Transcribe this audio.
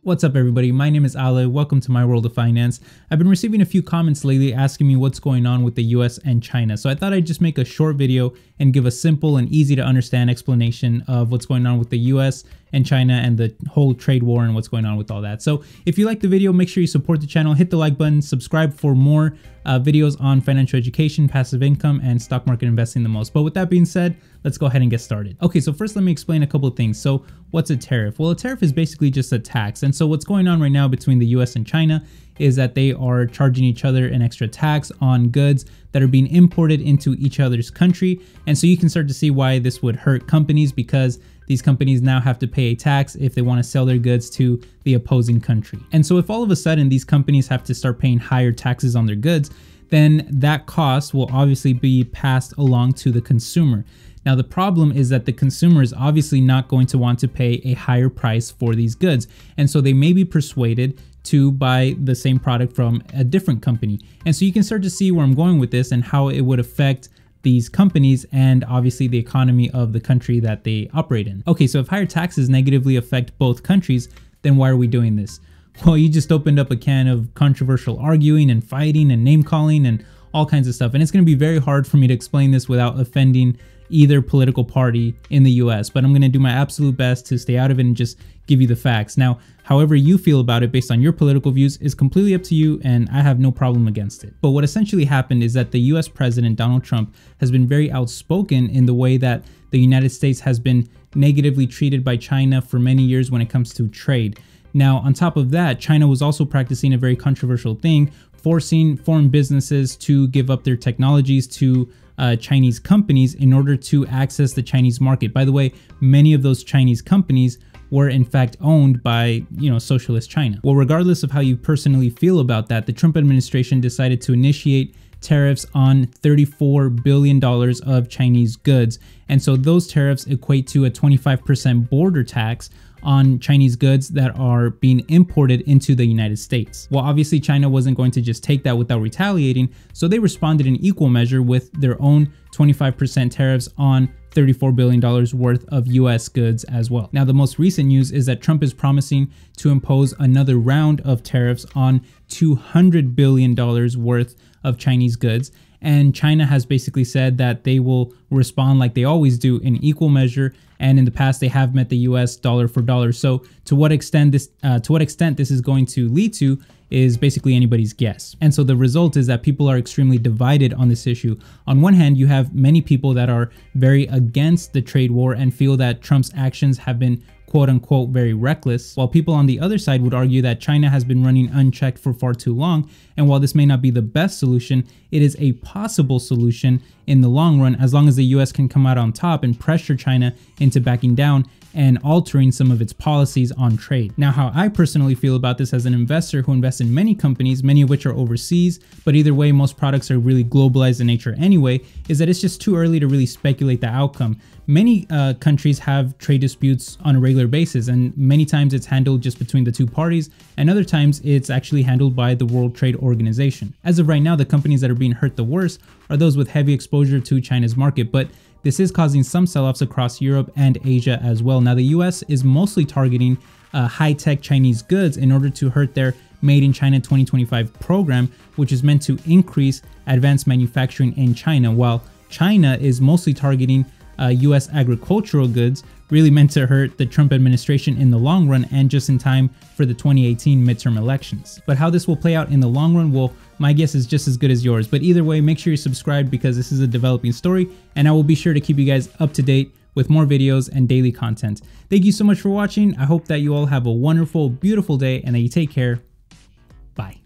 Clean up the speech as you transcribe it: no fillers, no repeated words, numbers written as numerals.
What's up everybody, my name is Ale, welcome to my world of finance. I've been receiving a few comments lately asking me what's going on with the US and China, so I thought I'd just make a short video and give a simple and easy to understand explanation of what's going on with the US and China and the whole trade war and what's going on with all that. So if you like the video, make sure you support the channel, hit the like button, subscribe for more videos on financial education, passive income, and stock market investing the most. But with that being said, let's go ahead and get started. Okay, so first let me explain a couple of things. So what's a tariff? Well, a tariff is basically just a tax. And so what's going on right now between the US and China is that they are charging each other an extra tax on goods that are being imported into each other's country. And so you can start to see why this would hurt companies, because these companies now have to pay a tax if they want to sell their goods to the opposing country. And so if all of a sudden these companies have to start paying higher taxes on their goods, then that cost will obviously be passed along to the consumer. Now, the problem is that the consumer is obviously not going to want to pay a higher price for these goods. And so they may be persuaded to buy the same product from a different company. And so you can start to see where I'm going with this and how it would affect these companies and obviously the economy of the country that they operate in. Okay, so if higher taxes negatively affect both countries, then why are we doing this? Well, you just opened up a can of controversial arguing and fighting and name calling and all kinds of stuff. And it's going to be very hard for me to explain this without offending either political party in the US, but I'm going to do my absolute best to stay out of it and just give you the facts. Now, however you feel about it based on your political views is completely up to you, and I have no problem against it. But what essentially happened is that the US President Donald Trump has been very outspoken in the way that the United States has been negatively treated by China for many years when it comes to trade. Now, on top of that, China was also practicing a very controversial thing, forcing foreign businesses to give up their technologies to Chinese companies in order to access the Chinese market. By the way, many of those Chinese companies were in fact owned by, socialist China. Well, regardless of how you personally feel about that, the Trump administration decided to initiate tariffs on $34 billion of Chinese goods. And so those tariffs equate to a 25% border tax on Chinese goods that are being imported into the United States. Well, obviously China wasn't going to just take that without retaliating, so they responded in equal measure with their own 25% tariffs on $34 billion worth of US goods as well. Now, the most recent news is that Trump is promising to impose another round of tariffs on $200 billion worth of Chinese goods. And China has basically said that they will respond like they always do in equal measure. And in the past, they have met the US dollar for dollar. So to what extent this is going to lead to is basically anybody's guess. And so the result is that people are extremely divided on this issue. On one hand, you have many people that are very against the trade war and feel that Trump's actions have been quote unquote very reckless, while people on the other side would argue that China has been running unchecked for far too long. And while this may not be the best solution, it is a possible solution in the long run, as long as the US can come out on top and pressure China into backing down and altering some of its policies on trade. Now, how I personally feel about this as an investor who invests in many companies, many of which are overseas, but either way, most products are really globalized in nature anyway, is that it's just too early to really speculate the outcome. Many countries have trade disputes on a regular basis, and many times it's handled just between the two parties, and other times it's actually handled by the World Trade Organization. As of right now, the companies that are being hurt the worst are those with heavy exposure to China's market, but this is causing some sell-offs across Europe and Asia as well. Now, the US is mostly targeting high-tech Chinese goods in order to hurt their Made in China 2025 program, which is meant to increase advanced manufacturing in China, while China is mostly targeting US agricultural goods, really meant to hurt the Trump administration in the long run and just in time for the 2018 midterm elections. But how this will play out in the long run, well, my guess is just as good as yours. But either way, make sure you subscribe because this is a developing story, and I will be sure to keep you guys up to date with more videos and daily content. Thank you so much for watching. I hope that you all have a wonderful, beautiful day and that you take care. Bye.